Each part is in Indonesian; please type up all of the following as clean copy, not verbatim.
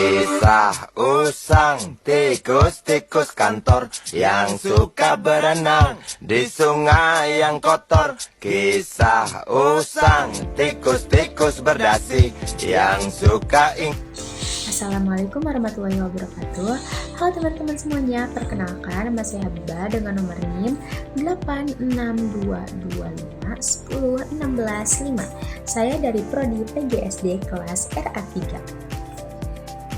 Kisah usang tikus-tikus kantor yang suka berenang di sungai yang kotor. Kisah usang tikus-tikus berdasi yang suka Assalamualaikum warahmatullahi wabarakatuh. Halo teman-teman semuanya, perkenalkan nama saya Habibah dengan nomor NIM 86225101605. Saya dari Prodi PGSD kelas RA3.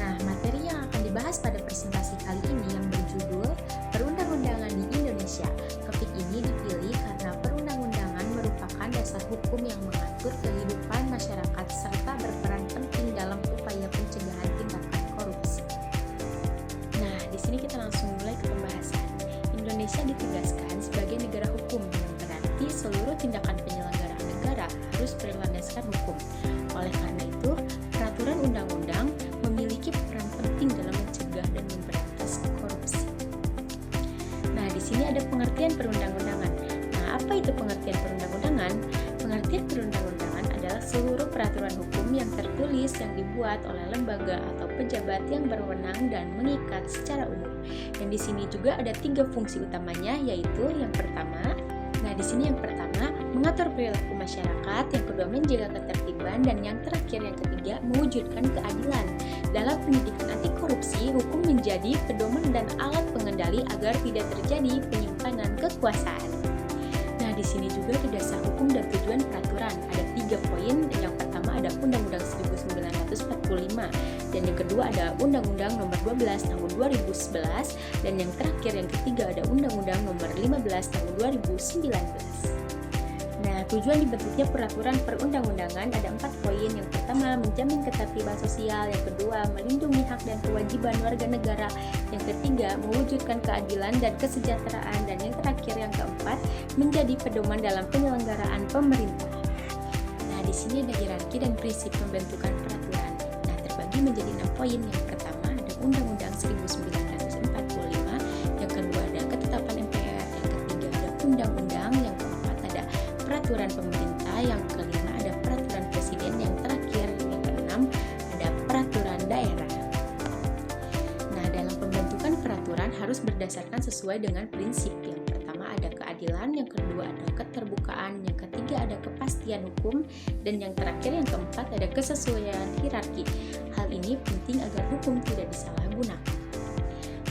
Nah, materi yang akan dibahas pada presentasi kali ini yang berjudul Perundang-undangan di Indonesia. Topik ini dipilih karena perundang-undangan merupakan dasar hukum yang mengatur kehidupan masyarakat serta berperan penting dalam upaya pencegahan tindakan korupsi. Nah, di sini kita langsung mulai ke pembahasan. Indonesia ditegaskan sebagai negara hukum yang berarti seluruh tindakan penyelenggaraan negara harus berlandaskan hukum. Oleh karena itu, peraturan undang-undang memiliki peran penting dalam mencegah dan memberantas korupsi. Nah, di sini ada pengertian perundang-undangan. Nah, apa itu pengertian perundang-undangan? Pengertian perundang-undangan adalah seluruh peraturan hukum yang tertulis yang dibuat oleh lembaga atau pejabat yang berwenang dan mengikat secara umum. Dan di sini juga ada 3 fungsi utamanya, yaitu yang pertama, mengatur perilaku masyarakat, yang kedua menjaga ketertiban, dan yang terakhir yang ketiga mewujudkan keadilan. Dalam pendidikan anti korupsi, hukum menjadi pedoman dan alat pengendali agar tidak terjadi penyimpangan kekuasaan. Nah, di sini juga ada dasar hukum dan tujuan peraturan. Ada 3 poin. Yang pertama ada Undang-Undang 1945, dan yang kedua ada Undang-Undang Nomor 12 Tahun 2011, dan yang terakhir yang ketiga ada Undang-Undang Nomor 15 Tahun 2019. Nah, tujuan dibentuknya peraturan perundang-undangan ada 4 poin. Yang pertama, menjamin ketertiban sosial. Yang kedua, melindungi hak dan kewajiban warga negara. Yang ketiga, mewujudkan keadilan dan kesejahteraan. Dan yang terakhir, yang keempat, menjadi pedoman dalam penyelenggaraan pemerintah. Nah, di sini ada hierarki dan prinsip pembentukan peraturan. Nah, terbagi menjadi 6 poin. Yang pertama, ada Undang-Undang 1945. Yang kedua, ada ketetapan MPR. Yang ketiga, ada undang-undang. Yang keempat, ada peraturan pemerintah. Yang kelima ada peraturan presiden. Yang terakhir yang keenam ada peraturan daerah. Nah, dalam pembentukan peraturan harus berdasarkan sesuai dengan prinsip. Yang pertama ada keadilan, yang kedua ada keterbukaan, yang ketiga ada kepastian hukum, dan yang terakhir yang keempat ada kesesuaian hierarki. Hal ini penting agar hukum tidak disalahgunakan.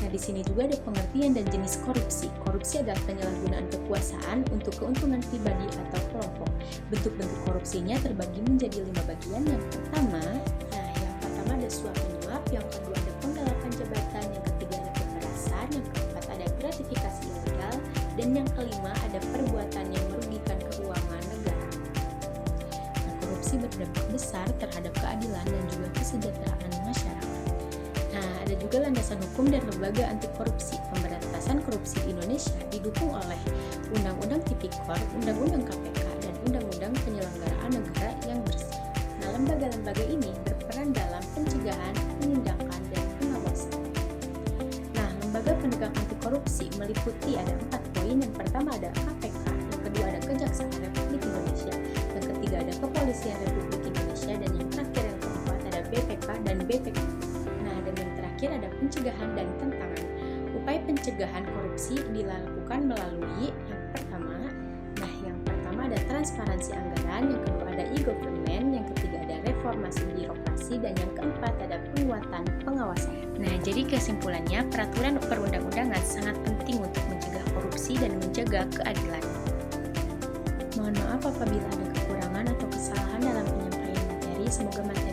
Nah, di sini juga ada pengertian dan jenis korupsi. Korupsi adalah penyalahgunaan kekuasaan untuk keuntungan pribadi atau kelompok. Bentuk-bentuk korupsinya terbagi menjadi 5 bagian. Yang pertama ada suap menyuap, yang kedua ada penggalakan jabatan, yang ketiga ada pemerasan, yang keempat ada gratifikasi ilegal, dan yang kelima ada perbuatan yang merugikan keuangan negara. Nah, korupsi berdampak besar terhadap keadilan dan juga kesejahteraan masyarakat. Nah, ada juga landasan hukum dan lembaga anti korupsi. Pemberantasan korupsi di Indonesia didukung oleh Undang-Undang Tipikor, Undang-Undang KPK, dan Undang-Undang Penyelenggaraan Negara yang Bersih. Nah, lembaga-lembaga ini berperan dalam pencegahan, penindakan, dan pengawasan. Nah, lembaga penegak anti korupsi meliputi ada 4 poin. Yang pertama ada KPK, yang kedua ada Kejaksaan Republik Indonesia, yang ketiga ada Kepolisian Republik Indonesia, dan yang terakhir yang keempat ada BPK dan BPK. Dan yang terakhir ada pencegahan dan tantangan. Upaya pencegahan korupsi dilakukan melalui yang pertama ada transparansi anggaran, yang kedua ada e-government, yang ketiga ada reformasi birokrasi, dan yang keempat ada penguatan pengawasan. Nah, jadi kesimpulannya peraturan perundang-undangan sangat penting untuk mencegah korupsi dan menjaga keadilan. Mohon maaf apabila ada kekurangan atau kesalahan dalam penyampaian materi. Semoga materi